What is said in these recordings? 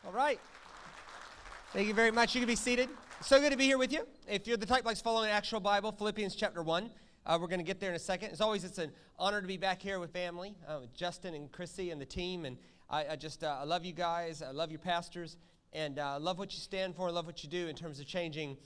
All right. Thank you very much. You can be seated. So good to be here with you. If you're the type likes following an actual Bible, Philippians chapter 1. We're going to get there in a second. As always, it's an honor to be back here with family, with Justin and Chrissy and the team. And I love you guys. I love your pastors. And love what you stand for, love what you do in terms of changing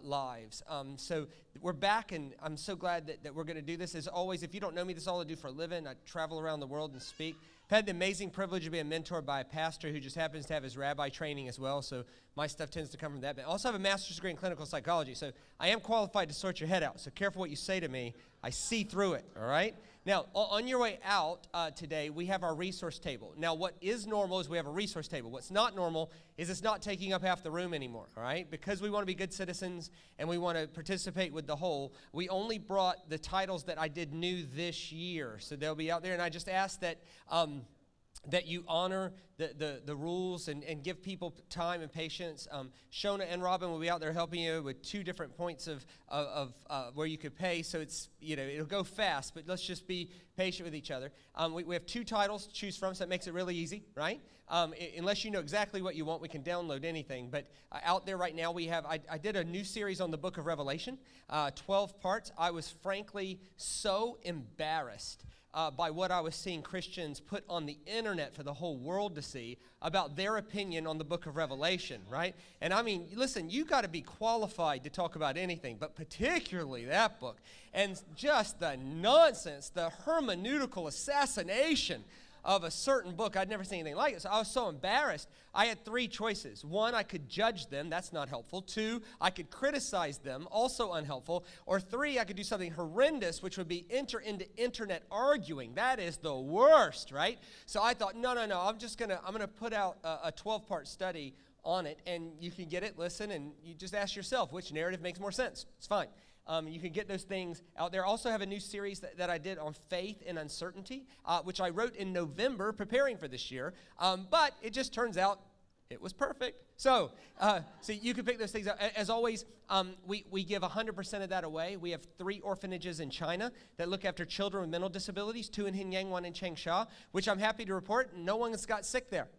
lives. So we're back, and I'm so glad that we're going to do this. As always, if you don't know me, this is all I do for a living. I travel around the world and speak. I've had the amazing privilege of being mentored by a pastor who just happens to have his rabbi training as well, so my stuff tends to come from that. But I also have a master's degree in clinical psychology, so I am qualified to sort your head out. So careful what you say to me. I see through it, all right? Now, on your way out today, we have our resource table. Now, what is normal is we have a resource table. What's not normal is it's not taking up half the room anymore, all right? Because we want to be good citizens and we want to participate with the whole, we only brought the titles that I did new this year. So they'll be out there, and I just ask that that you honor the rules and give people time and patience. Shona and Robin will be out there helping you with two different points of where you could pay. So it's, it'll go fast, but let's just be patient with each other. We have two titles to choose from, so that makes it really easy, right? Unless you know exactly what you want, we can download anything. But out there right now, we have, I did a new series on the book of Revelation, 12 parts. I was frankly so embarrassed by what I was seeing Christians put on the internet for the whole world to see about their opinion on the book of Revelation, right? And I mean, listen, you got to be qualified to talk about anything, but particularly that book. And just the nonsense, the hermeneutical assassination of a certain book. I'd never seen anything like it, so I was so embarrassed. I had three choices. One, I could judge them. That's not helpful. Two, I could criticize them. Also unhelpful. Or three, I could do something horrendous, which would be enter into internet arguing. That is the worst, right? So I thought, no. I'm gonna put out a 12-part study on it, and you can get it, listen, and you just ask yourself which narrative makes more sense. It's fine. You can get those things out there. I also have a new series that I did on faith and uncertainty, which I wrote in November preparing for this year. But it just turns out it was perfect. So you can pick those things up. As always, we give 100% of that away. We have 3 orphanages in China that look after children with mental disabilities, 2 in Hinyang, 1 in Changsha, which I'm happy to report no one has got sick there.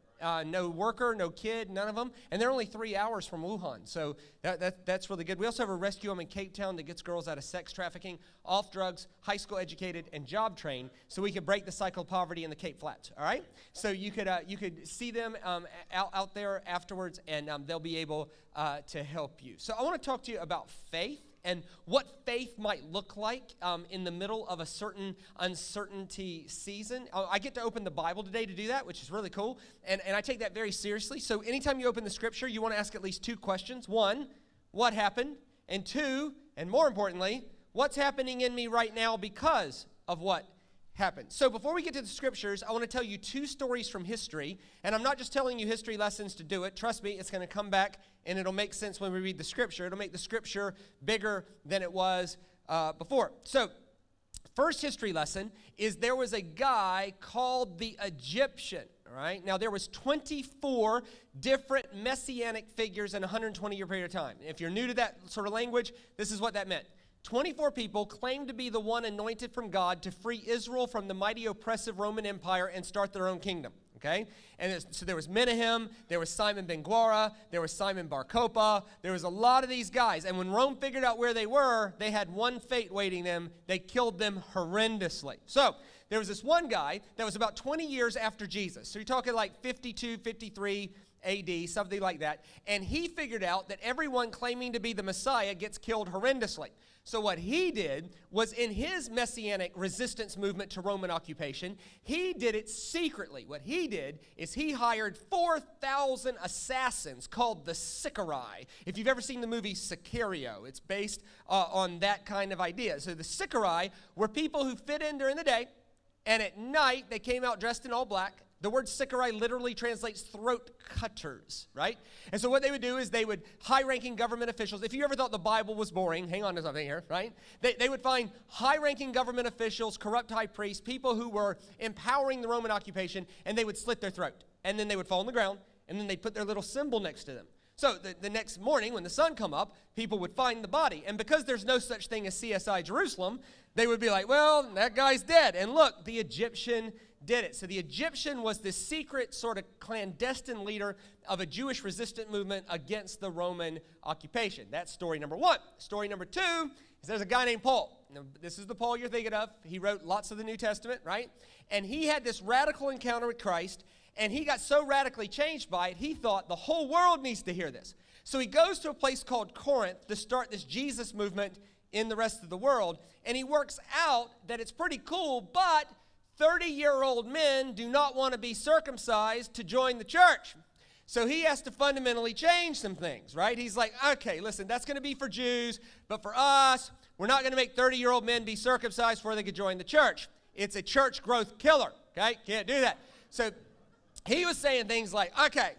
No worker, no kid, none of them. And they're only 3 hours from Wuhan. So that's really good. We also have a rescue home in Cape Town that gets girls out of sex trafficking, off drugs, high school educated, and job trained, so we could break the cycle of poverty in the Cape Flats. All right? So you could see them out there afterwards, and they'll be able to help you. So I want to talk to you about faith and what faith might look like in the middle of a certain uncertainty season. I get to open the Bible today to do that, which is really cool, and I take that very seriously. So anytime you open the Scripture, you want to ask at least 2 questions. 1, what happened? And 2, and more importantly, what's happening in me right now because of what happened? So before we get to the Scriptures, I want to tell you 2 stories from history, and I'm not just telling you history lessons to do it. Trust me, it's going to come back, and it'll make sense when we read the Scripture. It'll make the Scripture bigger than it was before. So first history lesson is there was a guy called the Egyptian, all right? Now, there was 24 different messianic figures in a 120-year period of time. If you're new to that sort of language, this is what that meant. 24 people claimed to be the one anointed from God to free Israel from the mighty oppressive Roman Empire and start their own kingdom, okay? And so there was Menahem, there was Simon ben Guara, there was Simon bar Kokhba, there was a lot of these guys. And when Rome figured out where they were, they had one fate waiting them. They killed them horrendously. So there was this one guy that was about 20 years after Jesus. So you're talking like 52, 53 AD, something like that. And he figured out that everyone claiming to be the Messiah gets killed horrendously. So what he did was, in his messianic resistance movement to Roman occupation, he did it secretly. What he did is he hired 4,000 assassins called the Sicarii. If you've ever seen the movie Sicario, it's based on that kind of idea. So the Sicarii were people who fit in during the day, and at night they came out dressed in all black. The word Sicarii literally translates throat cutters, right? And so what they would do is they would, high-ranking government officials, if you ever thought the Bible was boring, hang on to something here, right? They would find high-ranking government officials, corrupt high priests, people who were empowering the Roman occupation, and they would slit their throat. And then they would fall on the ground, and then they'd put their little symbol next to them. So the next morning, when the sun come up, people would find the body. And because there's no such thing as CSI Jerusalem, they would be like, well, that guy's dead. And look, the Egyptian did it. So the Egyptian was this secret sort of clandestine leader of a Jewish resistant movement against the Roman occupation. That's story number one. Story number two is there's a guy named Paul. Now, this is the Paul you're thinking of. He wrote lots of the New Testament, right? And he had this radical encounter with Christ, and he got so radically changed by it, he thought the whole world needs to hear this. So he goes to a place called Corinth to start this Jesus movement in the rest of the world, and he works out that it's pretty cool, but 30-year-old men do not want to be circumcised to join the church. So he has to fundamentally change some things, right? He's like, okay, listen, that's going to be for Jews, but for us, we're not going to make 30-year-old men be circumcised before they could join the church. It's a church growth killer, okay? Can't do that. So he was saying things like, okay,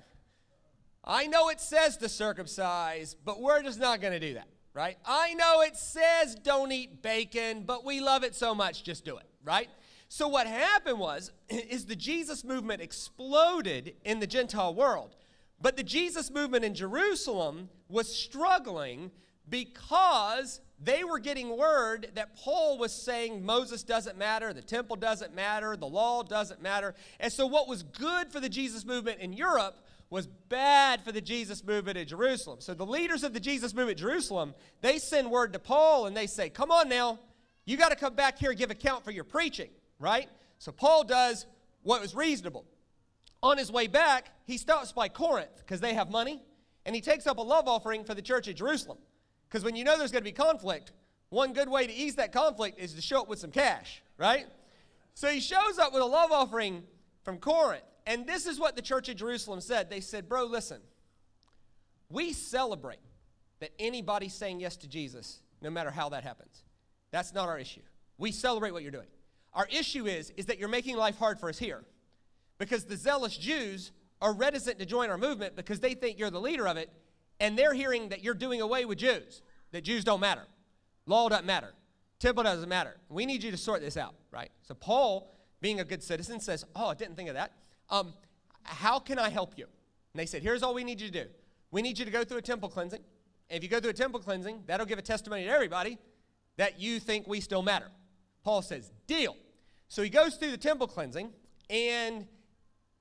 I know it says to circumcise, but we're just not going to do that, right? I know it says don't eat bacon, but we love it so much, just do it, right? So what happened is the Jesus movement exploded in the Gentile world. But the Jesus movement in Jerusalem was struggling because they were getting word that Paul was saying Moses doesn't matter, the temple doesn't matter, the law doesn't matter. And so what was good for the Jesus movement in Europe was bad for the Jesus movement in Jerusalem. So the leaders of the Jesus movement in Jerusalem, they send word to Paul and they say, come on now, you got to come back here and give account for your preaching, right? So Paul does what was reasonable. On his way back, he stops by Corinth because they have money, and he takes up a love offering for the church at Jerusalem. Because when you know there's going to be conflict, one good way to ease that conflict is to show up with some cash, right? So he shows up with a love offering from Corinth. And this is what the church at Jerusalem said. They said, bro, listen, we celebrate that anybody's saying yes to Jesus, no matter how that happens. That's not our issue. We celebrate what you're doing. Our issue is that you're making life hard for us here. Because the zealous Jews are reticent to join our movement because they think you're the leader of it, and they're hearing that you're doing away with Jews, that Jews don't matter. Law doesn't matter. Temple doesn't matter. We need you to sort this out, right? So Paul, being a good citizen, says, oh, I didn't think of that. How can I help you? And they said, here's all we need you to do. We need you to go through a temple cleansing. And if you go through a temple cleansing, that'll give a testimony to everybody that you think we still matter. Paul says, deal. So he goes through the temple cleansing, and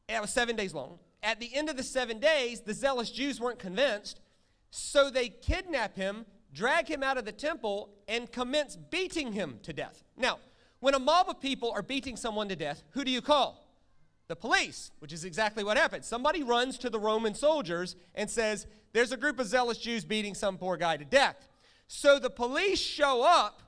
it was 7 days long. At the end of the 7 days, the zealous Jews weren't convinced, so they kidnap him, drag him out of the temple, and commence beating him to death. Now, when a mob of people are beating someone to death, who do you call? The police, which is exactly what happened. Somebody runs to the Roman soldiers and says, there's a group of zealous Jews beating some poor guy to death. So the police show up,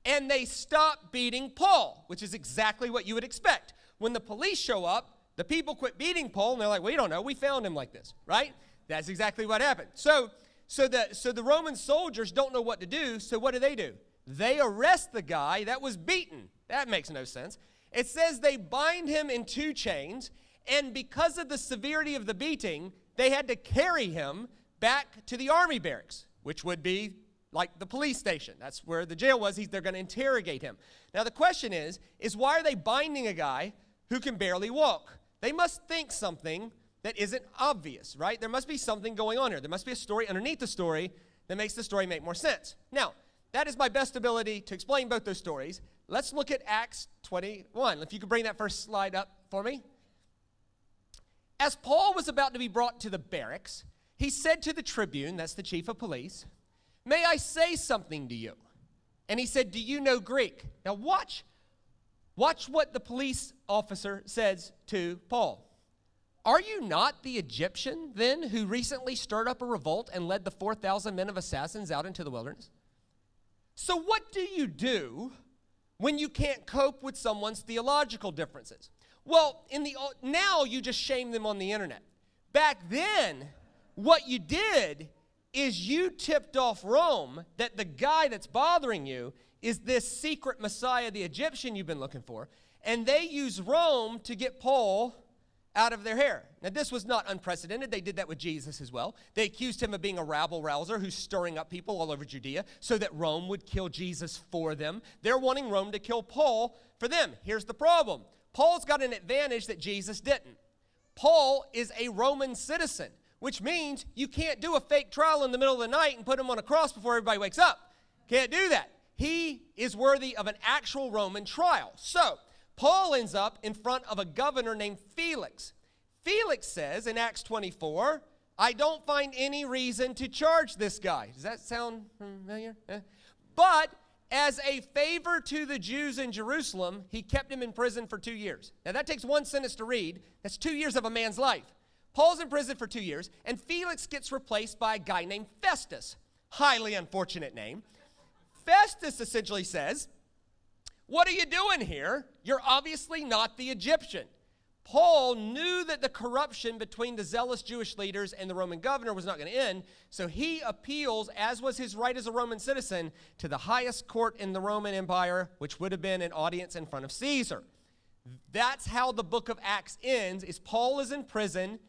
and they stop beating Paul, which is exactly what you would expect. When the police show up, the people quit beating Paul, and they're like, we don't know, we found him like this, right? That's exactly what happened. So the Roman soldiers don't know what to do, so what do? They arrest the guy that was beaten. That makes no sense. It says they bind him in 2 chains, and because of the severity of the beating, they had to carry him back to the army barracks, which would be like the police station. That's where the jail was. They're going to interrogate him. Now the question is why are they binding a guy who can barely walk? They must think something that isn't obvious, right? There must be something going on here. There must be a story underneath the story that makes the story make more sense. Now, that is my best ability to explain both those stories. Let's look at Acts 21. If you could bring that first slide up for me. As Paul was about to be brought to the barracks, he said to the tribune, that's the chief of police, may I say something to you? And he said, do you know Greek? Now watch what the police officer says to Paul. Are you not the Egyptian, then, who recently stirred up a revolt and led the 4,000 men of assassins out into the wilderness? So what do you do when you can't cope with someone's theological differences? Well, now you just shame them on the internet. Back then, what you did is you tipped off Rome that the guy that's bothering you is this secret Messiah, the Egyptian you've been looking for, and they use Rome to get Paul out of their hair. Now, this was not unprecedented. They did that with Jesus as well. They accused him of being a rabble-rouser who's stirring up people all over Judea so that Rome would kill Jesus for them. They're wanting Rome to kill Paul for them. Here's the problem. Paul's got an advantage that Jesus didn't. Paul is a Roman citizen, which means you can't do a fake trial in the middle of the night and put him on a cross before everybody wakes up. Can't do that. He is worthy of an actual Roman trial. So Paul ends up in front of a governor named Felix. Felix says in Acts 24, I don't find any reason to charge this guy. Does that sound familiar? But as a favor to the Jews in Jerusalem, he kept him in prison for 2 years. Now that takes one sentence to read. That's 2 years of a man's life. Paul's in prison for 2 years, and Felix gets replaced by a guy named Festus. Highly unfortunate name. Festus essentially says, what are you doing here? You're obviously not the Egyptian. Paul knew that the corruption between the zealous Jewish leaders and the Roman governor was not going to end, so he appeals, as was his right as a Roman citizen, to the highest court in the Roman Empire, which would have been an audience in front of Caesar. That's how the book of Acts ends, is Paul is in prison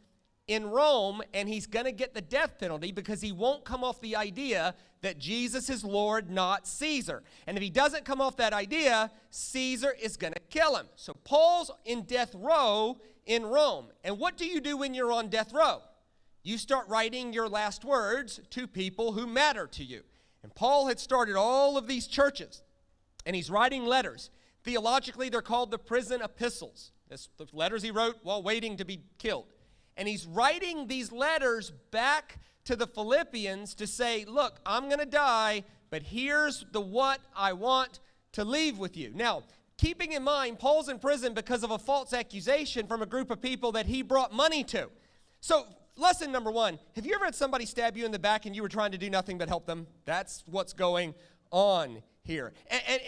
in Rome, and he's going to get the death penalty because he won't come off the idea that Jesus is Lord, not Caesar. And if he doesn't come off that idea, Caesar is going to kill him. So Paul's in death row in Rome. And what do you do when you're on death row? You start writing your last words to people who matter to you. And Paul had started all of these churches, and he's writing letters. Theologically, they're called the prison epistles. That's the letters he wrote while waiting to be killed. And he's writing these letters back to the Philippians to say, look, I'm going to die, but here's what I want to leave with you. Now, keeping in mind, Paul's in prison because of a false accusation from a group of people that he brought money to. So, lesson number one, have you ever had somebody stab you in the back and you were trying to do nothing but help them? That's what's going on here.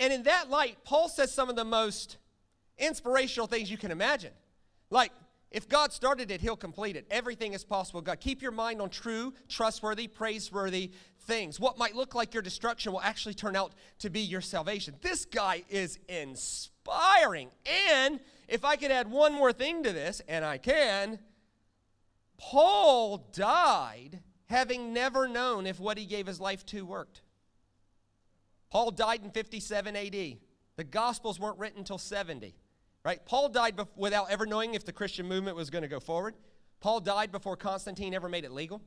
And in that light, Paul says some of the most inspirational things you can imagine. Like, if God started it, he'll complete it. Everything is possible. God, keep your mind on true, trustworthy, praiseworthy things. What might look like your destruction will actually turn out to be your salvation. This guy is inspiring. And if I could add one more thing to this, and I can, Paul died having never known if what he gave his life to worked. Paul died in 57 AD. The Gospels weren't written until 70. Right? Paul died without ever knowing if the Christian movement was going to go forward. Paul died before Constantine ever made it legal.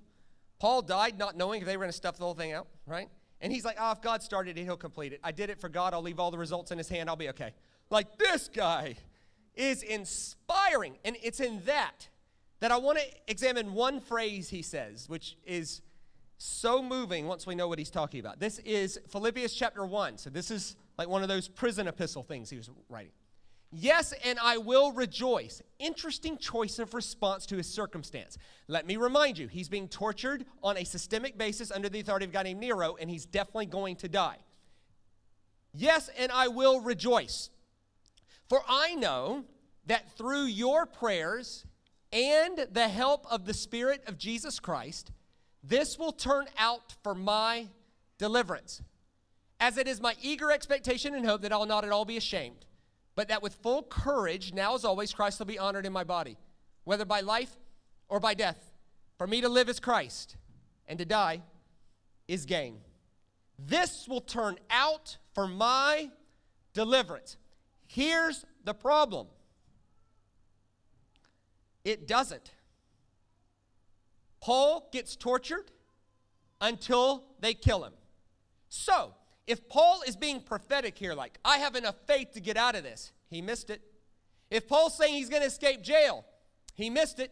Paul died not knowing if they were going to stuff the whole thing out, right? And he's like, if God started it, he'll complete it. I did it for God. I'll leave all the results in his hand. I'll be okay. Like, this guy is inspiring. And it's in that I want to examine one phrase he says, which is so moving once we know what he's talking about. This is Philippians chapter 1. So this is like one of those prison epistle things he was writing. Yes, and I will rejoice. Interesting choice of response to his circumstance. Let me remind you, he's being tortured on a systemic basis under the authority of a guy named Nero, and he's definitely going to die. Yes, and I will rejoice. For I know that through your prayers and the help of the Spirit of Jesus Christ, this will turn out for my deliverance. As it is my eager expectation and hope that I will not at all be ashamed, but that with full courage, now as always, Christ will be honored in my body, whether by life or by death. For me to live is Christ, and to die is gain. This will turn out for my deliverance. Here's the problem. It doesn't. Paul gets tortured until they kill him. So, if Paul is being prophetic here, like, I have enough faith to get out of this, he missed it. If Paul's saying he's going to escape jail, he missed it.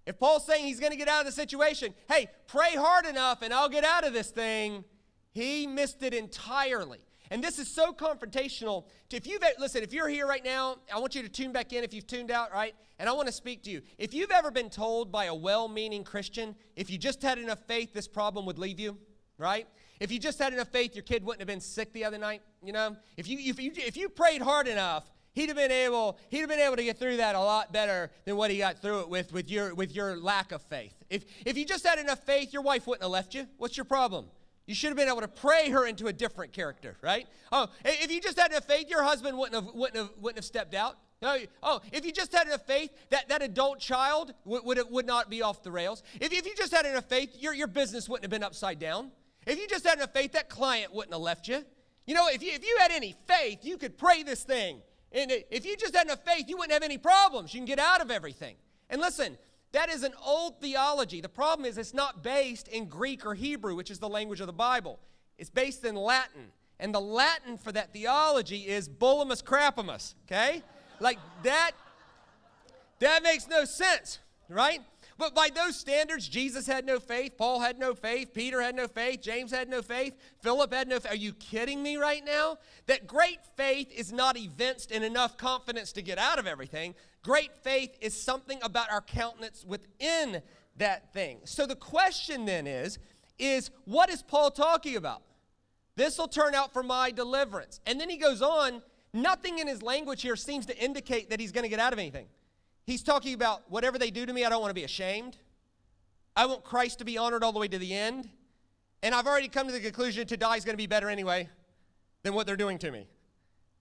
If Paul's saying he's going to get out of the situation, hey, pray hard enough and I'll get out of this thing, he missed it entirely. And this is so confrontational. If you're here right now, I want you to tune back in if you've tuned out, right? And I want to speak to you. If you've ever been told by a well-meaning Christian, if you just had enough faith, this problem would leave you, right? If you just had enough faith, your kid wouldn't have been sick the other night, you know? If you prayed hard enough, he'd have been able to get through that a lot better than what he got through it with your lack of faith. If you just had enough faith, your wife wouldn't have left you. What's your problem? You should have been able to pray her into a different character, right? Oh, if you just had enough faith, your husband wouldn't have stepped out. Oh, if you just had enough faith, that adult child would not be off the rails. If you just had enough faith, your business wouldn't have been upside down. If you just had enough faith, that client wouldn't have left you. You know, if you had any faith, you could pray this thing. And if you just had enough faith, you wouldn't have any problems. You can get out of everything. And listen, that is an old theology. The problem is it's not based in Greek or Hebrew, which is the language of the Bible. It's based in Latin. And the Latin for that theology is bullimus crapimus, okay? Like that makes no sense, right? But by those standards, Jesus had no faith, Paul had no faith, Peter had no faith, James had no faith, Philip had no faith. Are you kidding me right now? That great faith is not evinced in enough confidence to get out of everything. Great faith is something about our countenance within that thing. So the question then is what is Paul talking about? This will turn out for my deliverance. And then he goes on, nothing in his language here seems to indicate that he's going to get out of anything. He's talking about whatever they do to me, I don't want to be ashamed. I want Christ to be honored all the way to the end. And I've already come to the conclusion to die is going to be better anyway than what they're doing to me.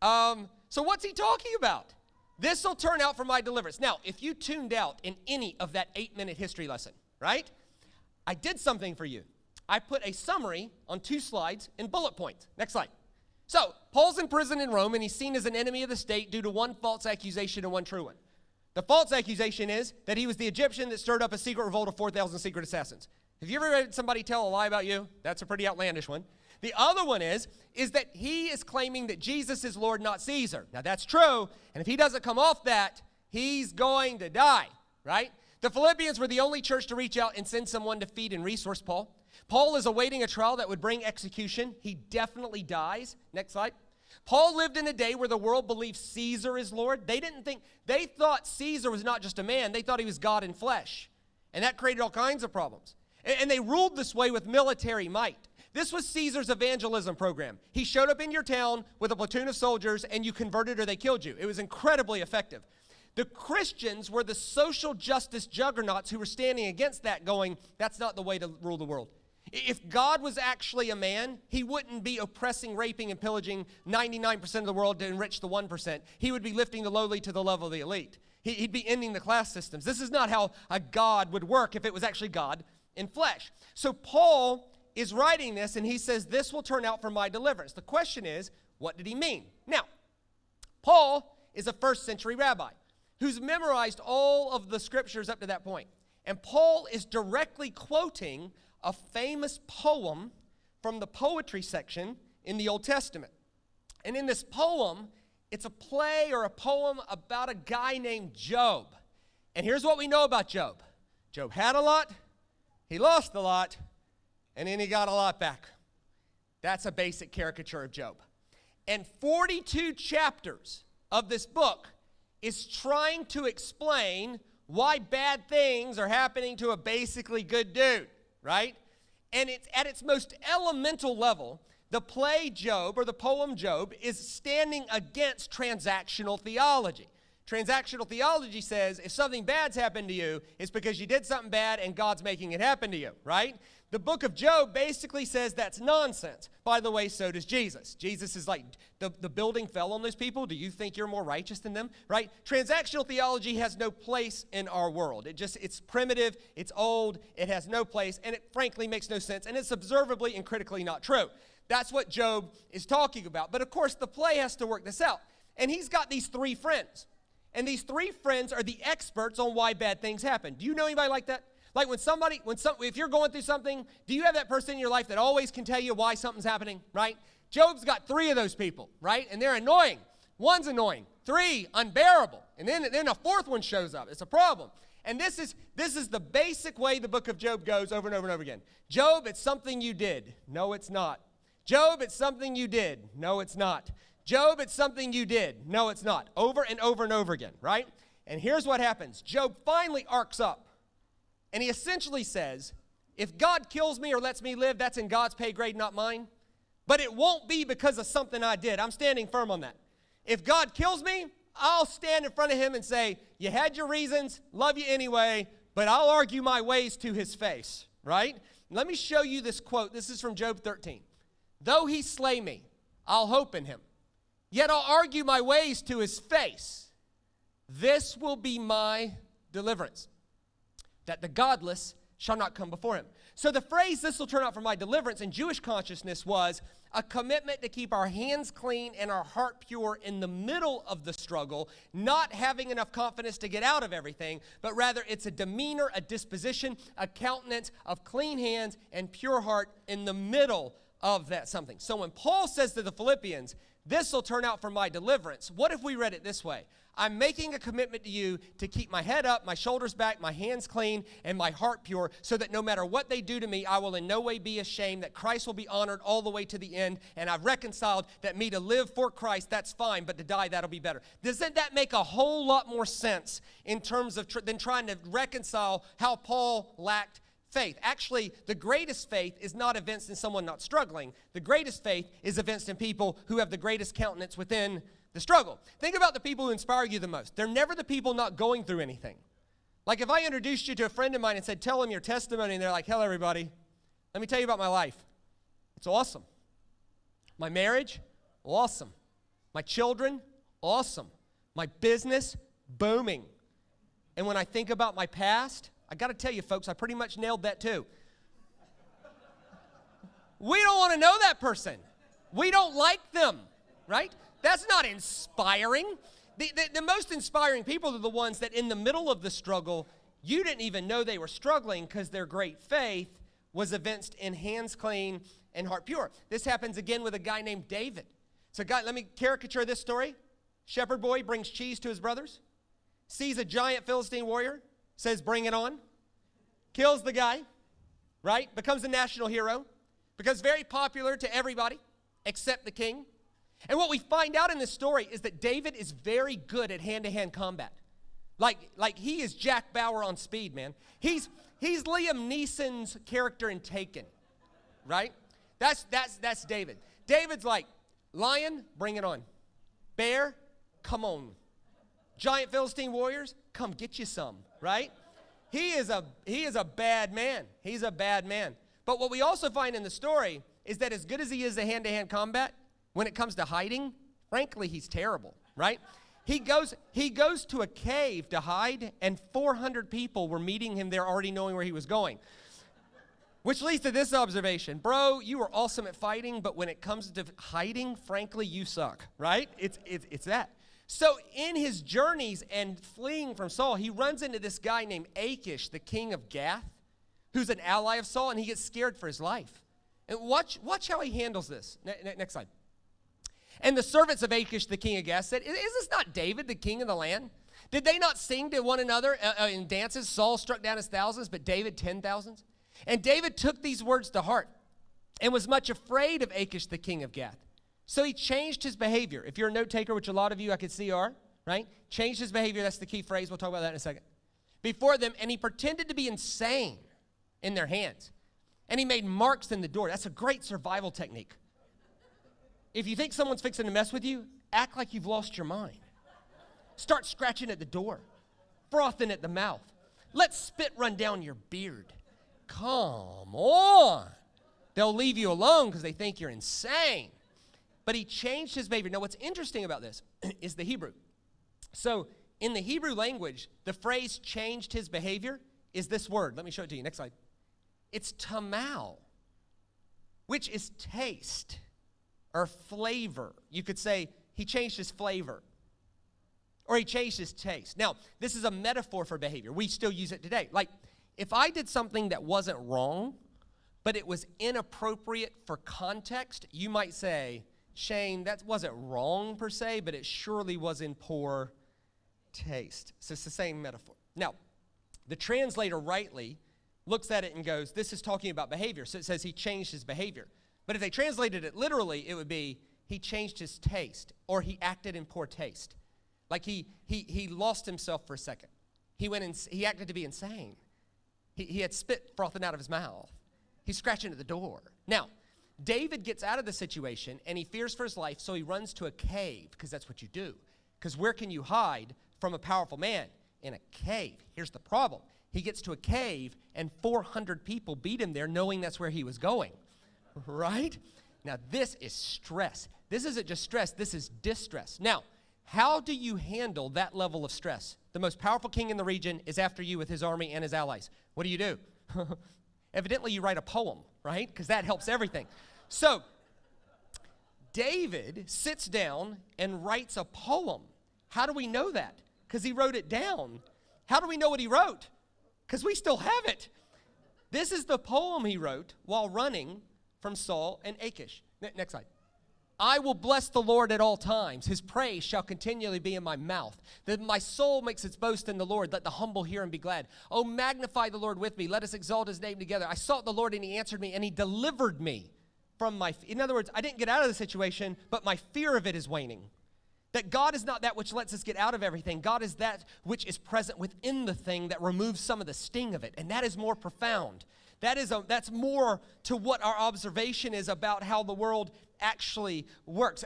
So what's he talking about? This will turn out for my deliverance. Now, if you tuned out in any of that 8-minute history lesson, right? I did something for you. I put a summary on 2 slides in bullet points. Next slide. So, Paul's in prison in Rome, and he's seen as an enemy of the state due to one false accusation and one true one. The false accusation is that he was the Egyptian that stirred up a secret revolt of 4,000 secret assassins. Have you ever read somebody tell a lie about you? That's a pretty outlandish one. The other one is that he is claiming that Jesus is Lord, not Caesar. Now, that's true, and if he doesn't come off that, he's going to die, right? The Philippians were the only church to reach out and send someone to feed and resource Paul. Paul is awaiting a trial that would bring execution. He definitely dies. Next slide. Paul lived in a day where the world believed Caesar is Lord. They thought Caesar was not just a man. They thought he was God in flesh. And that created all kinds of problems. And they ruled this way with military might. This was Caesar's evangelism program. He showed up in your town with a platoon of soldiers, and you converted or they killed you. It was incredibly effective. The Christians were the social justice juggernauts who were standing against that, going, that's not the way to rule the world. If God was actually a man, he wouldn't be oppressing, raping, and pillaging 99% of the world to enrich the 1%. He would be lifting the lowly to the level of the elite. He'd be ending the class systems. This is not how a God would work if it was actually God in flesh. So Paul is writing this, and he says, this will turn out for my deliverance. The question is, what did he mean? Now, Paul is a first-century rabbi who's memorized all of the scriptures up to that point. And Paul is directly quoting a famous poem from the poetry section in the Old Testament. And in this poem, it's a play or a poem about a guy named Job. And here's what we know about Job. Job had a lot, he lost a lot, and then he got a lot back. That's a basic caricature of Job. And 42 chapters of this book is trying to explain why bad things are happening to a basically good dude, right? And it's at its most elemental level, the play Job or the poem Job is standing against transactional theology. Transactional theology says if something bad's happened to you, it's because you did something bad and God's making it happen to you, right? The book of Job basically says that's nonsense. By the way, so does Jesus. Jesus is like, the building fell on those people. Do you think you're more righteous than them, right? Transactional theology has no place in our world. It's primitive, it's old, it has no place, and it frankly makes no sense, and it's observably and critically not true. That's what Job is talking about. But of course, the play has to work this out. And he's got these 3 friends. And these 3 friends are the experts on why bad things happen. Do you know anybody like that? Like if you're going through something, do you have that person in your life that always can tell you why something's happening, right? Job's got 3 of those people, right? And they're annoying. 1's annoying. 3, unbearable. And then a 4th one shows up. It's a problem. And this is the basic way the book of Job goes over and over and over again. Job, it's something you did. No, it's not. Job, it's something you did. No, it's not. Job, it's something you did. No, it's not. Over and over and over again, right? And here's what happens. Job finally arcs up. And he essentially says, if God kills me or lets me live, that's in God's pay grade, not mine. But it won't be because of something I did. I'm standing firm on that. If God kills me, I'll stand in front of him and say, you had your reasons, love you anyway, but I'll argue my ways to his face, right? Let me show you this quote. This is from Job 13. Though he slay me, I'll hope in him. Yet I'll argue my ways to his face. This will be my deliverance, that the godless shall not come before him. So the phrase, this will turn out for my deliverance, in Jewish consciousness was a commitment to keep our hands clean and our heart pure in the middle of the struggle, not having enough confidence to get out of everything, but rather it's a demeanor, a disposition, a countenance of clean hands and pure heart in the middle of that something. So when Paul says to the Philippians, this will turn out for my deliverance, what if we read it this way? I'm making a commitment to you to keep my head up, my shoulders back, my hands clean, and my heart pure, so that no matter what they do to me, I will in no way be ashamed, that Christ will be honored all the way to the end, and I've reconciled that me to live for Christ, that's fine, but to die, that'll be better. Doesn't that make a whole lot more sense in terms of than trying to reconcile how Paul lacked faith? Actually, the greatest faith is not evinced in someone not struggling. The greatest faith is evinced in people who have the greatest countenance within the struggle. Think about the people who inspire you the most. They're never the people not going through anything. Like if I introduced you to a friend of mine and said, tell them your testimony, and they're like, hello, everybody. Let me tell you about my life. It's awesome. My marriage, awesome. My children, awesome. My business, booming. And when I think about my past, I got to tell you, folks, I pretty much nailed that too. We don't want to know that person. We don't like them, right? That's not inspiring. The most inspiring people are the ones that in the middle of the struggle, you didn't even know they were struggling because their great faith was evinced in hands clean and heart pure. This happens again with a guy named David. So, let me caricature this story. Shepherd boy brings cheese to his brothers, sees a giant Philistine warrior, says, bring it on, kills the guy, right? Becomes a national hero, becomes very popular to everybody except the king. And what we find out in this story is that David is very good at hand-to-hand combat. Like he is Jack Bauer on speed, man. He's Liam Neeson's character in Taken, right? That's David. David's like, lion, bring it on. Bear, come on. Giant Philistine warriors, come get you some, right? He is a bad man. He's a bad man. But what we also find in the story is that as good as he is at hand-to-hand combat, when it comes to hiding, frankly, he's terrible, right? He goes to a cave to hide, and 400 people were meeting him there already knowing where he was going. Which leads to this observation. Bro, you are awesome at fighting, but when it comes to hiding, frankly, you suck, right? It's that. So in his journeys and fleeing from Saul, he runs into this guy named Achish, the king of Gath, who's an ally of Saul, and he gets scared for his life. And watch how he handles this. Next slide. And the servants of Achish, the king of Gath, said, is this not David, the king of the land? Did they not sing to one another in dances? Saul struck down his thousands, but David 10,000s. And David took these words to heart and was much afraid of Achish, the king of Gath. So he changed his behavior. If you're a note taker, which a lot of you I could see are, right? Changed his behavior. That's the key phrase. We'll talk about that in a second. Before them, and he pretended to be insane in their hands. And he made marks in the door. That's a great survival technique. If you think someone's fixing to mess with you, act like you've lost your mind. Start scratching at the door, frothing at the mouth. Let spit run down your beard. Come on. They'll leave you alone because they think you're insane. But he changed his behavior. Now, what's interesting about this is the Hebrew. So, in the Hebrew language, the phrase changed his behavior is this word. Let me show it to you. Next slide. It's tamal, which is taste or flavor. You could say he changed his flavor or he changed his taste. Now, this is a metaphor for behavior. We still use it today. Like, if I did something that wasn't wrong, but it was inappropriate for context, you might say, Shane, that wasn't wrong per se, but it surely was in poor taste. So it's the same metaphor. Now, the translator rightly looks at it and goes, this is talking about behavior. So it says he changed his behavior. But if they translated it literally, it would be he changed his taste or he acted in poor taste. Like he lost himself for a second. He acted to be insane. He had spit frothing out of his mouth. He's scratching at the door. Now, David gets out of the situation and he fears for his life, so he runs to a cave, because that's what you do. Because where can you hide from a powerful man? In a cave. Here's the problem. He gets to a cave and 400 people beat him there knowing that's where he was going. Right? Now, this is stress. This isn't just stress, this is distress. Now, how do you handle that level of stress? The most powerful king in the region is after you with his army and his allies. What do? Evidently, you write a poem, right? Because that helps everything. So, David sits down and writes a poem. How do we know that? Because he wrote it down. How do we know what he wrote? Because we still have it. This is the poem he wrote while running from Saul and Achish. Next slide. I will bless the Lord at all times. His praise shall continually be in my mouth. That my soul makes its boast in the Lord. Let the humble hear and be glad. Oh, magnify the Lord with me. Let us exalt his name together. I sought the Lord and he answered me and he delivered me from my fear. In other words, I didn't get out of the situation, but my fear of it is waning. That God is not that which lets us get out of everything. God is that which is present within the thing that removes some of the sting of it. And that is more profound. That's more to what our observation is about how the world actually works.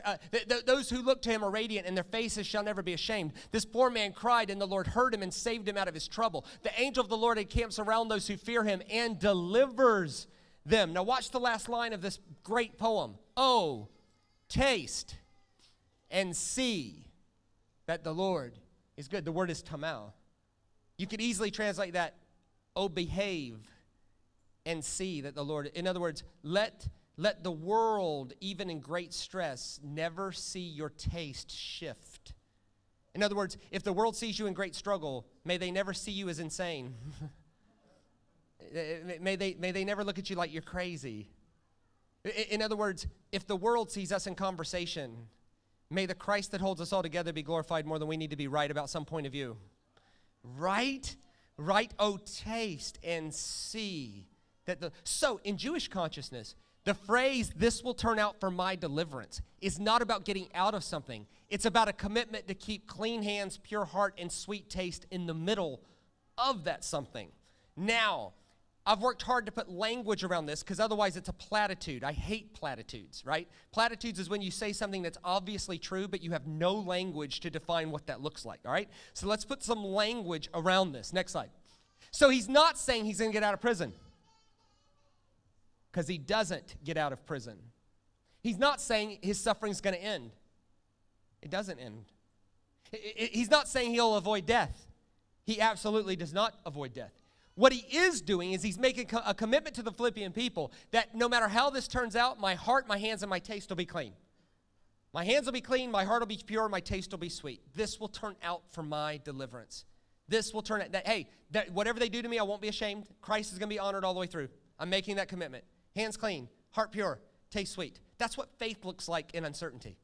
Those who look to him are radiant, and their faces shall never be ashamed. This poor man cried, and the Lord heard him and saved him out of his trouble. The angel of the Lord encamps around those who fear him and delivers them. Now watch the last line of this great poem. Oh, taste and see that the Lord is good. The word is tamau. You could easily translate that, oh, behave and see that the Lord, in other words, let the world, even in great stress, never see your taste shift. In other words, if the world sees you in great struggle, may they never see you as insane. May they never look at you like you're crazy. In other words, if the world sees us in conversation, may the Christ that holds us all together be glorified more than we need to be right about some point of view. Right? Right? Oh, taste and see. So, in Jewish consciousness, the phrase, this will turn out for my deliverance, is not about getting out of something. It's about a commitment to keep clean hands, pure heart, and sweet taste in the middle of that something. Now, I've worked hard to put language around this because otherwise it's a platitude. I hate platitudes, right? Platitudes is when you say something that's obviously true, but you have no language to define what that looks like, all right? So let's put some language around this. Next slide. So he's not saying he's going to get out of prison, because he doesn't get out of prison. He's not saying his suffering's going to end. It doesn't end. He's not saying he'll avoid death. He absolutely does not avoid death. What he is doing is he's making a commitment to the Philippian people that no matter how this turns out, my heart, my hands, and my taste will be clean. My hands will be clean, my heart will be pure, my taste will be sweet. This will turn out for my deliverance. This will turn out that whatever they do to me, I won't be ashamed. Christ is going to be honored all the way through. I'm making that commitment. Hands clean, heart pure, taste sweet. That's what faith looks like in uncertainty.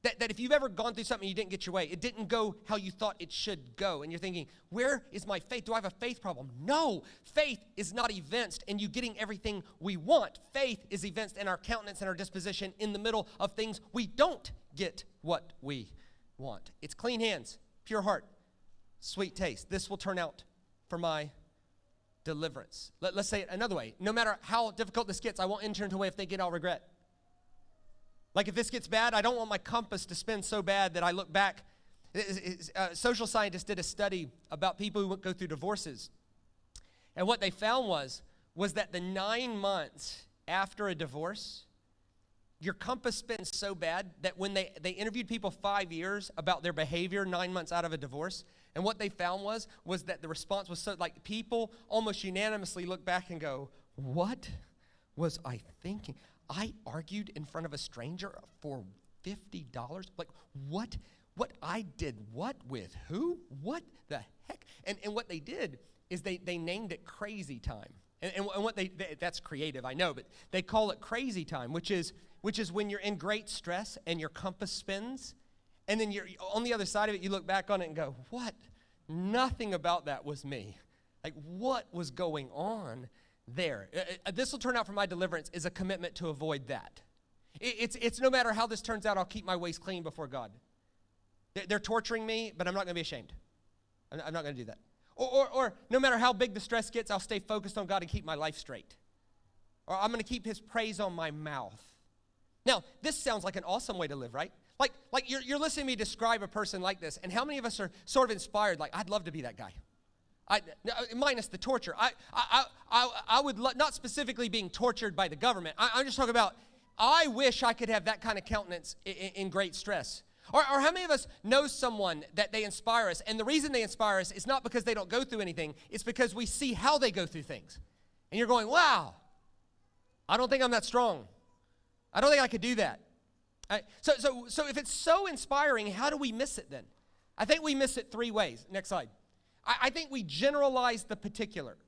That if you've ever gone through something and you didn't get your way, it didn't go how you thought it should go, and you're thinking, where is my faith? Do I have a faith problem? No, faith is not evinced in you getting everything we want. Faith is evinced in our countenance and our disposition in the middle of things we don't get what we want. It's clean hands, pure heart, sweet taste. This will turn out for my deliverance. Let's say it another way. No matter how difficult this gets, I won't enter into a way of thinking I'll regret. Like if this gets bad, I don't want my compass to spin so bad that I look back. Social scientists did a study about people who go through divorces. And what they found was that the 9 months after a divorce, your compass spins so bad that when they interviewed people 5 years about their behavior 9 months out of a divorce, and what they found was that the response was so, like, people almost unanimously look back and go, what was I thinking? I argued in front of a stranger for $50? Like, what I did what with who? What the heck? And what they did is they named it crazy time. And what that's creative, I know, but they call it crazy time, which is when you're in great stress and your compass spins, and then you're on the other side of it, you look back on it and go, what? Nothing about that was me. Like, what was going on there? This will turn out for my deliverance is a commitment to avoid that. It's no matter how this turns out, I'll keep my ways clean before God. They're torturing me, but I'm not going to be ashamed. I'm not going to do that. Or no matter how big the stress gets, I'll stay focused on God and keep my life straight. Or I'm going to keep his praise on my mouth. Now, this sounds like an awesome way to live, right? Like you're listening to me describe a person like this, and how many of us are sort of inspired, like, I'd love to be that guy. Minus the torture. I would not specifically being tortured by the government. I'm just talking about, I wish I could have that kind of countenance in great stress. Or how many of us know someone that they inspire us, and the reason they inspire us is not because they don't go through anything, it's because we see how they go through things. And you're going, wow, I don't think I'm that strong. I don't think I could do that. So if it's so inspiring, how do we miss it then? I think we miss it 3 ways. Next slide. I think we generalize the particular.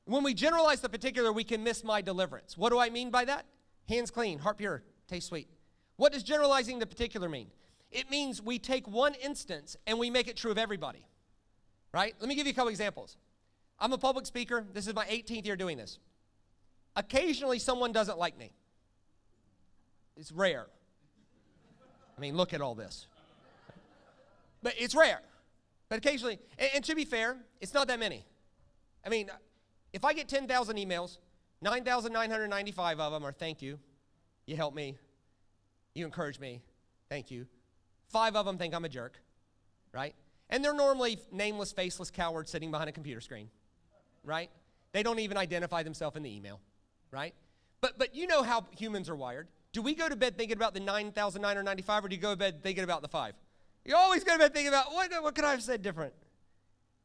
When we generalize the particular, we can miss my deliverance. What do I mean by that? Hands clean, heart pure, taste sweet. What does generalizing the particular mean? It means we take one instance and we make it true of everybody, right? Let me give you a couple examples. I'm a public speaker. This is my 18th year doing this. Occasionally, someone doesn't like me. It's rare. I mean, look at all this. But it's rare. But occasionally, and to be fair, it's not that many. I mean, if I get 10,000 emails, 9,995 of them are thank you, you helped me, you encouraged me, thank you. 5 of them think I'm a jerk, right? And they're normally nameless, faceless cowards sitting behind a computer screen, right? They don't even identify themselves in the email, right? But you know how humans are wired. Do we go to bed thinking about the 9,995 or do you go to bed thinking about the 5? You always go to bed thinking about, what could I have said different?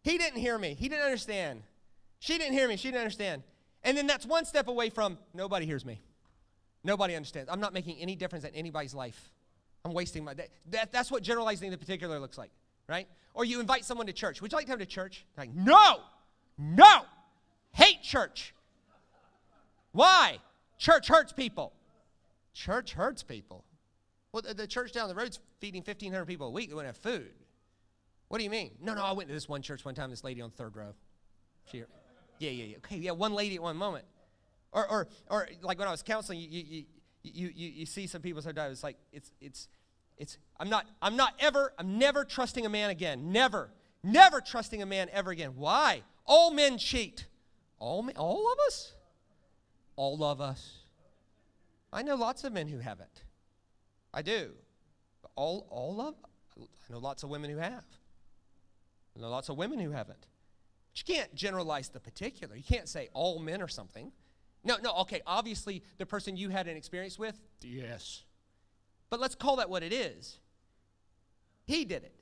He didn't hear me. He didn't understand. She didn't hear me. She didn't understand. And then that's one step away from, nobody hears me. Nobody understands. I'm not making any difference in anybody's life. I'm wasting my day. That's what generalizing the particular looks like, right? Or you invite someone to church. Would you like to come to church? Like, no, hate church. Why? Church hurts people. Church hurts people. Well, the church down the road's feeding 1,500 people a week that wouldn't have food. What do you mean? No, I went to this one church one time, this lady on the 3rd row. Yeah. Okay, yeah, one lady at one moment. Or like when I was counseling, you see some people sometimes, it's like, I'm never trusting a man again. Never trusting a man ever again. Why? All men cheat. All of us? All of us. I know lots of men who haven't. I do. I know lots of women who have. I know lots of women who haven't. But you can't generalize the particular. You can't say all men or something. No, okay, obviously the person you had an experience with, yes. But let's call that what it is. He did it,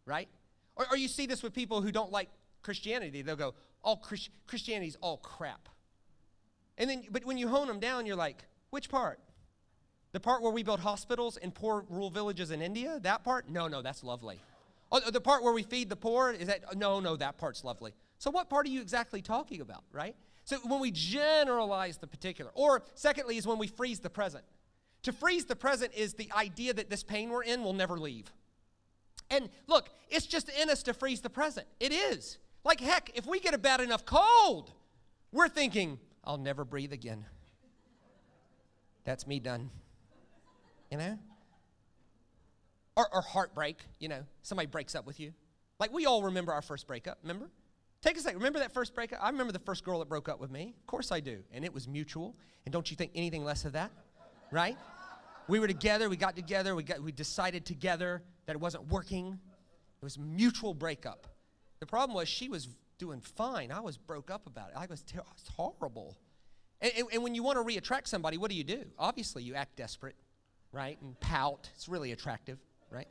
right? Or you see this with people who don't like Christianity. They'll go, Christianity's all crap. But when you hone them down, you're like, which part? The part where we build hospitals in poor rural villages in India? That part? No, that's lovely. Oh, the part where we feed the poor? Is that? No, that part's lovely. So what part are you exactly talking about, right? So when we generalize the particular. Or secondly is when we freeze the present. To freeze the present is the idea that this pain we're in will never leave. And look, it's just in us to freeze the present. It is. Like heck, if we get a bad enough cold, we're thinking, I'll never breathe again. That's me done. You know? Or heartbreak, you know. Somebody breaks up with you. Like we all remember our first breakup, remember? Take a second. Remember that first breakup? I remember the first girl that broke up with me. Of course I do. And it was mutual. And don't you think anything less of that? Right? We were together. We got together. We decided together that it wasn't working. It was mutual breakup. The problem was she was doing fine. I was broke up about it. It's horrible. And when you want to reattract somebody, what do? Obviously, you act desperate, right? And pout. It's really attractive, right?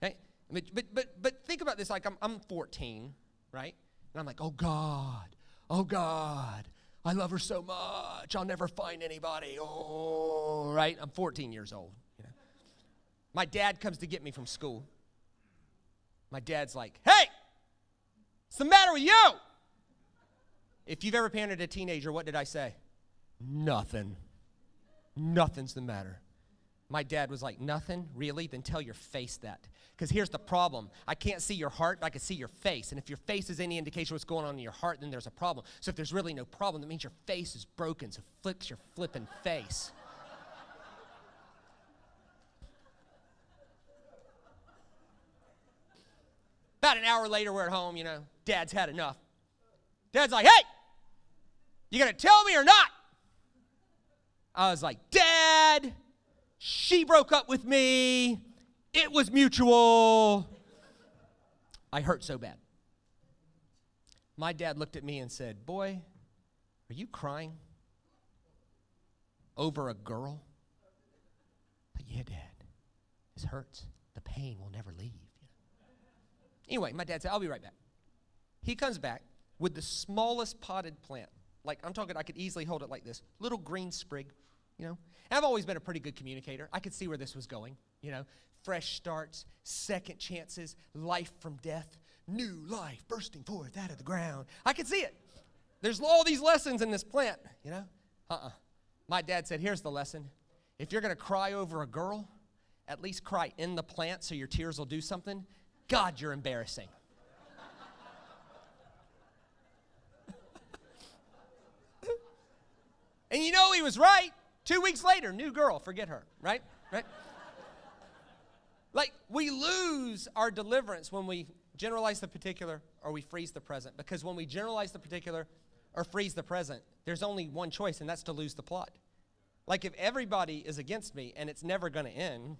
Okay? But think about this. Like I'm 14, right? And I'm like, oh God, I love her so much. I'll never find anybody. Oh, right? I'm 14 years old. You know? My dad comes to get me from school. My dad's like, hey, what's the matter with you? If you've ever parented a teenager, what did I say? Nothing. Nothing's the matter. My dad was like, nothing? Really? Then tell your face that. Because here's the problem. I can't see your heart, but I can see your face. And if your face is any indication of what's going on in your heart, then there's a problem. So if there's really no problem, that means your face is broken. So fix your flipping face. About an hour later, we're at home, you know. Dad's had enough. Dad's like, hey, you going to tell me or not? I was like, Dad, she broke up with me. It was mutual. I hurt so bad. My dad looked at me and said, boy, are you crying over a girl? Like, yeah, Dad, this hurts. The pain will never leave. Anyway, my dad said, I'll be right back. He comes back with the smallest potted plant. Like, I'm talking, I could easily hold it like this. Little green sprig, you know. And I've always been a pretty good communicator. I could see where this was going, you know. Fresh starts, second chances, life from death, new life bursting forth out of the ground. I could see it. There's all these lessons in this plant, you know. My dad said, here's the lesson. If you're going to cry over a girl, at least cry in the plant so your tears will do something. God, you're embarrassing. And you know he was right. 2 weeks later, new girl, forget her, right? Right? Like, we lose our deliverance when we generalize the particular or we freeze the present. Because when we generalize the particular or freeze the present, there's only one choice, and that's to lose the plot. Like, if everybody is against me and it's never going to end,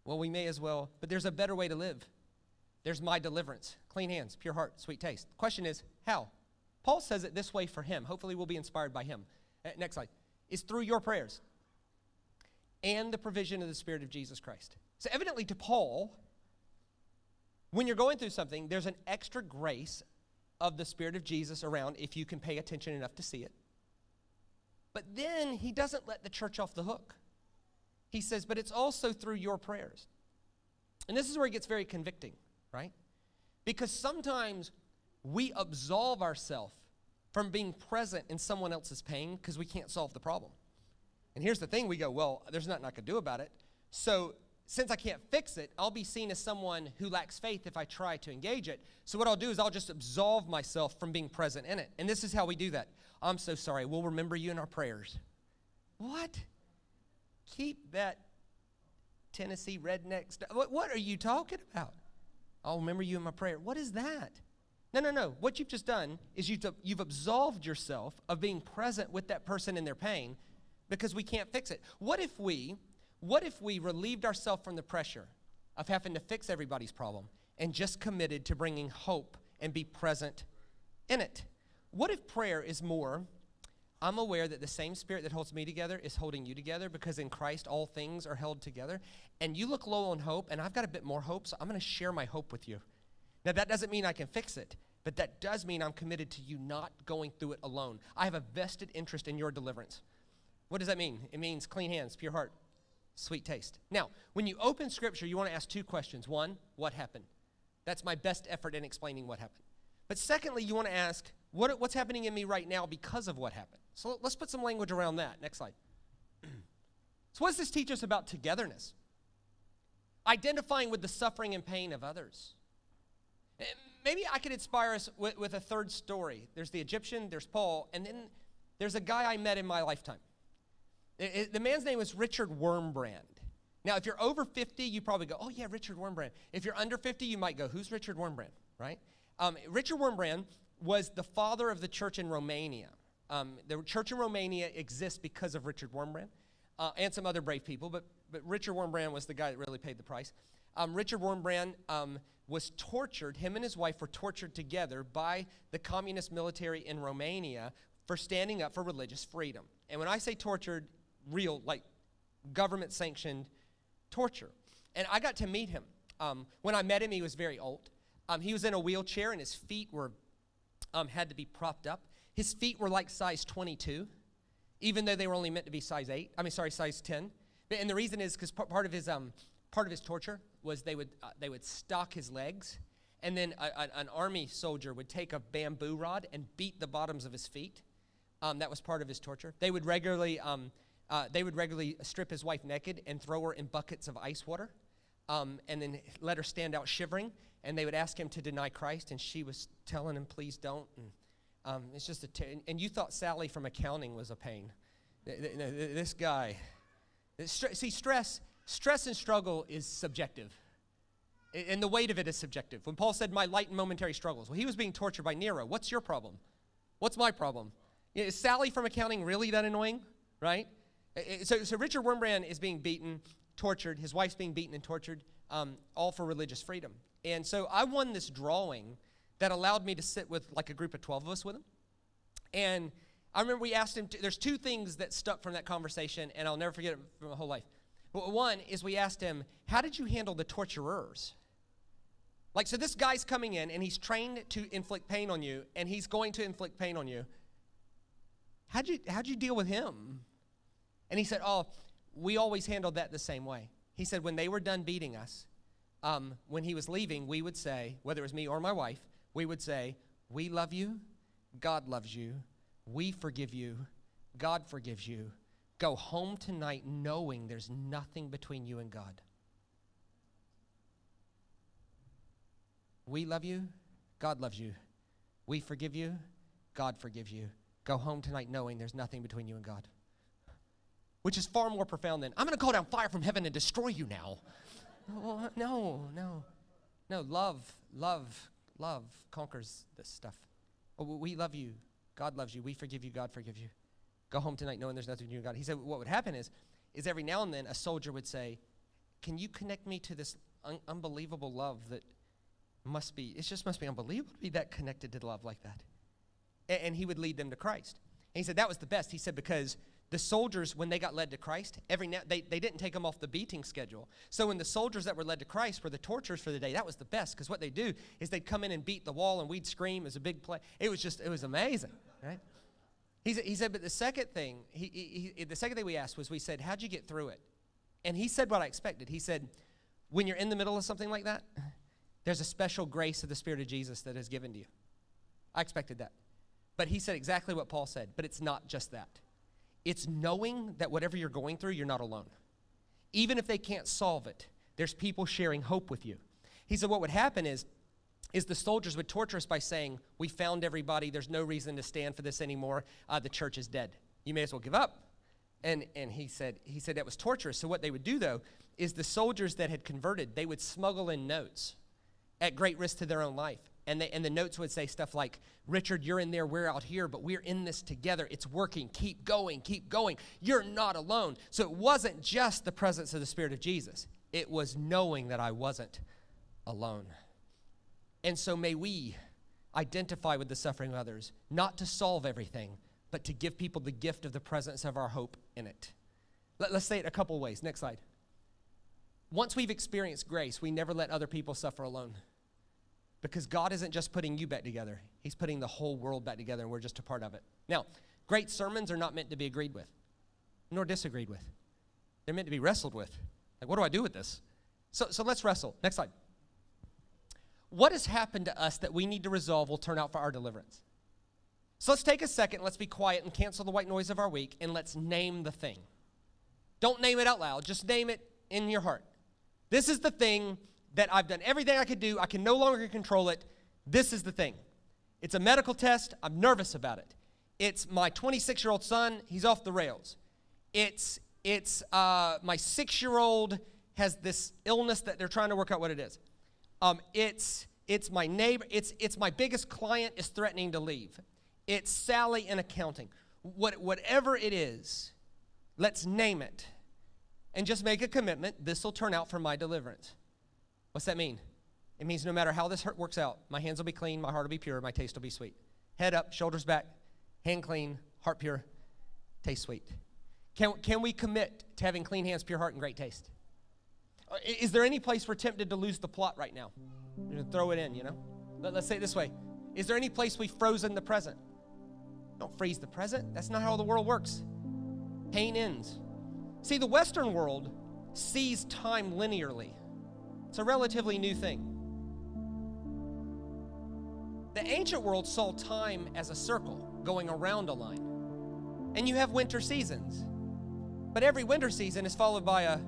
well, we may as well. But there's a better way to live. There's my deliverance. Clean hands, pure heart, sweet taste. The question is, how? Paul says it this way for him. Hopefully we'll be inspired by him. Next slide. Is through your prayers and the provision of the Spirit of Jesus Christ. So evidently to Paul, when you're going through something, there's an extra grace of the Spirit of Jesus around if you can pay attention enough to see it. But then he doesn't let the church off the hook. He says, but it's also through your prayers. And this is where it gets very convicting, right? Because sometimes we absolve ourselves from being present in someone else's pain because we can't solve the problem. And here's the thing, we go, well, there's nothing I can do about it. So since I can't fix it, I'll be seen as someone who lacks faith if I try to engage it. So what I'll do is I'll just absolve myself from being present in it. And this is how we do that. I'm so sorry, we'll remember you in our prayers. What? Keep that Tennessee redneck stuff. What are you talking about? I'll remember you in my prayer. What is that? No. What you've just done is you've absolved yourself of being present with that person in their pain because we can't fix it. What if we relieved ourselves from the pressure of having to fix everybody's problem and just committed to bringing hope and be present in it? What if prayer is more, I'm aware that the same Spirit that holds me together is holding you together because in Christ all things are held together, and you look low on hope and I've got a bit more hope, so I'm going to share my hope with you. Now, that doesn't mean I can fix it, but that does mean I'm committed to you not going through it alone. I have a vested interest in your deliverance. What does that mean? It means clean hands, pure heart, sweet taste. Now, when you open Scripture, you want to ask two questions. One, what happened? That's my best effort in explaining what happened. But secondly, you want to ask, what's happening in me right now because of what happened? So let's put some language around that. Next slide. So what does this teach us about togetherness? Identifying with the suffering and pain of others. Maybe I could inspire us with a third story. There's the Egyptian, there's Paul, and then there's a guy I met in my lifetime. The man's name was Richard Wurmbrand. Now, if you're over 50, you probably go, oh yeah, Richard Wurmbrand. If you're under 50, you might go, who's Richard Wurmbrand, right? Richard Wurmbrand was the father of the church in Romania. The church in Romania exists because of Richard Wurmbrand and some other brave people, but Richard Wurmbrand was the guy that really paid the price. Richard Wurmbrand was tortured. Him and his wife were tortured together by the communist military in Romania for standing up for religious freedom. And when I say tortured, real, like government-sanctioned torture. And I got to meet him. When I met him, he was very old. He was in a wheelchair, and his feet were had to be propped up. His feet were like size 22, even though they were only meant to be size 10. And the reason is because part of his torture was they would stock his legs, and then an army soldier would take a bamboo rod and beat the bottoms of his feet. That was part of his torture. They would regularly strip his wife naked and throw her in buckets of ice water, and then let her stand out shivering. And they would ask him to deny Christ, and she was telling him, "Please don't." And it's just and you thought Sally from accounting was a pain. This guy. See, stress and struggle is subjective. And the weight of it is subjective. When Paul said, my light and momentary struggles, well, he was being tortured by Nero. What's your problem? What's my problem? Is Sally from accounting really that annoying, right? So Richard Wurmbrand is being beaten, tortured. His wife's being beaten and tortured, all for religious freedom. And so I won this drawing that allowed me to sit with like a group of 12 of us with him. And I remember we asked him, there's two things that stuck from that conversation, and I'll never forget it for my whole life. One is we asked him, how did you handle the torturers? Like, so this guy's coming in, and he's trained to inflict pain on you, and he's going to inflict pain on you. How'd you deal with him? And he said, oh, we always handled that the same way. He said, when they were done beating us, when he was leaving, we would say, whether it was me or my wife, we would say, we love you, God loves you, we forgive you, God forgives you, Go home tonight knowing there's nothing between you and God. We love you. God loves you. We forgive you. God forgives you. Go home tonight knowing there's nothing between you and God. Which is far more profound than, I'm going to call down fire from heaven and destroy you now. No. Love conquers this stuff. We love you. God loves you. We forgive you. God forgives you. Go home tonight knowing there's nothing between you and God. He said what would happen is every now and then a soldier would say, can you connect me to this unbelievable love that must be unbelievable to be that connected to love like that. And he would lead them to Christ. And he said that was the best. He said because the soldiers, when they got led to Christ, they didn't take them off the beating schedule. So when the soldiers that were led to Christ were the torturers for the day, that was the best. Because what they'd do is they'd come in and beat the wall and we'd scream. It was a big play. It was amazing, right? He said, but the second thing we asked was, we said, how'd you get through it? And he said what I expected. He said, when you're in the middle of something like that, there's a special grace of the Spirit of Jesus that is given to you. I expected that. But he said exactly what Paul said, but it's not just that. It's knowing that whatever you're going through, you're not alone. Even if they can't solve it, there's people sharing hope with you. He said what would happen is the soldiers would torture us by saying, we found everybody, there's no reason to stand for this anymore, the church is dead. You may as well give up. And he said that was torturous. So what they would do, though, is the soldiers that had converted, they would smuggle in notes at great risk to their own life. And the notes would say stuff like, Richard, you're in there, we're out here, but we're in this together. It's working. Keep going. You're not alone. So it wasn't just the presence of the Spirit of Jesus. It was knowing that I wasn't alone. And so may we identify with the suffering of others, not to solve everything, but to give people the gift of the presence of our hope in it. Let's say it a couple ways. Next slide. Once we've experienced grace, we never let other people suffer alone. Because God isn't just putting you back together. He's putting the whole world back together, and we're just a part of it. Now, great sermons are not meant to be agreed with, nor disagreed with. They're meant to be wrestled with. Like, what do I do with this? So let's wrestle. Next slide. What has happened to us that we need to resolve will turn out for our deliverance? So let's take a second, let's be quiet and cancel the white noise of our week, and let's name the thing. Don't name it out loud. Just name it in your heart. This is the thing that I've done everything I could do. I can no longer control it. This is the thing. It's a medical test. I'm nervous about it. It's my 26-year-old son. He's off the rails. It's my 6-year-old has this illness that they're trying to work out what it is. It's my neighbor. It's my biggest client is threatening to leave. It's Sally in accounting. Whatever it is, let's name it and just make a commitment. This will turn out for my deliverance. What's that mean? It means no matter how this works out, my hands will be clean, my heart will be pure, my taste will be sweet. Head up, shoulders back, hand clean, heart pure, taste sweet. Can we commit to having clean hands, pure heart, and great taste? Is there any place we're tempted to lose the plot right now? Throw it in, Let's say it this way. Is there any place we've frozen the present? Don't freeze the present. That's not how the world works. Pain ends. See, the Western world sees time linearly. It's a relatively new thing. The ancient world saw time as a circle going around a line. And you have winter seasons. But every winter season is followed by a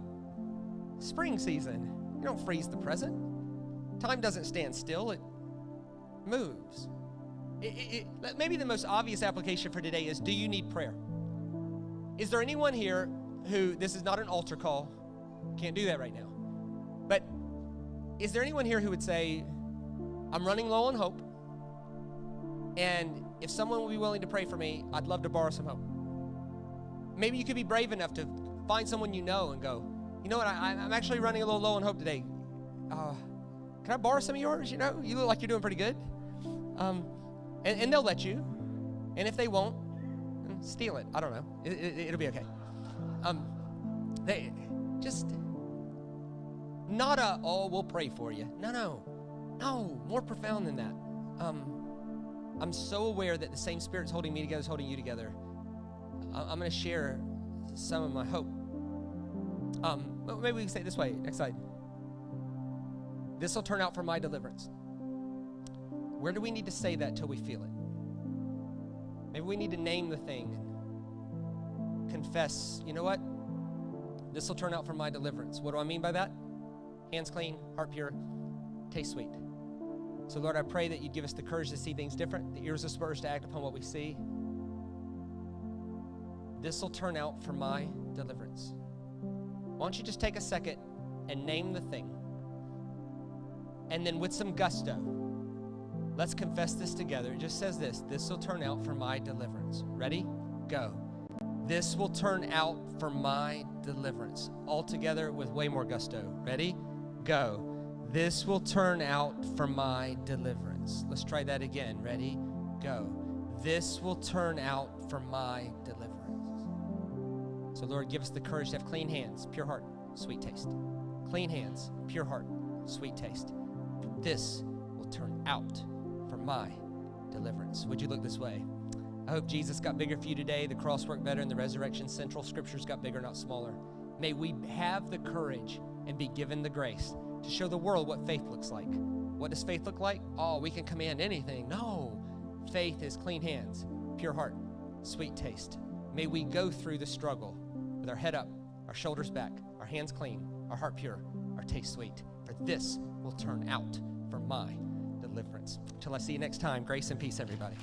spring season. You don't freeze the present. Time doesn't stand still. It moves. Maybe the most obvious application for today is, do you need prayer? Is there anyone here who, this is not an altar call, can't do that right now, but is there anyone here who would say, I'm running low on hope, and if someone would be willing to pray for me, I'd love to borrow some hope? Maybe you could be brave enough to find someone you know and go, you know what, I'm actually running a little low on hope today. Can I borrow some of yours? You look like you're doing pretty good. And they'll let you. And if they won't, steal it. I don't know. It'll be okay. They just not we'll pray for you. No, more profound than that. I'm so aware that the same Spirit's holding me together is holding you together. I'm going to share some of my hope. Maybe we can say it this way. Next slide. This will turn out for my deliverance. Where do we need to say that till we feel it? Maybe we need to name the thing and confess, you know what? This will turn out for my deliverance. What do I mean by that? Hands clean, heart pure, taste sweet. So Lord, I pray that you'd give us the courage to see things different, the ears of spurs to act upon what we see. This will turn out for my deliverance. Why don't you just take a second and name the thing? And then with some gusto, let's confess this together. It just says this will turn out for my deliverance. Ready? Go. This will turn out for my deliverance. All together with way more gusto. Ready? Go. This will turn out for my deliverance. Let's try that again. Ready? Go. This will turn out for my deliverance. So Lord, give us the courage to have clean hands, pure heart, sweet taste. Clean hands, pure heart, sweet taste. This will turn out for my deliverance. Would you look this way? I hope Jesus got bigger for you today. The cross worked better and the resurrection central scriptures got bigger, not smaller. May we have the courage and be given the grace to show the world what faith looks like. What does faith look like? Oh, we can command anything. No. Faith is clean hands, pure heart, sweet taste. May we go through the struggle with our head up, our shoulders back, our hands clean, our heart pure, our taste sweet. For this will turn out for my deliverance. Till I see you next time, grace and peace, everybody.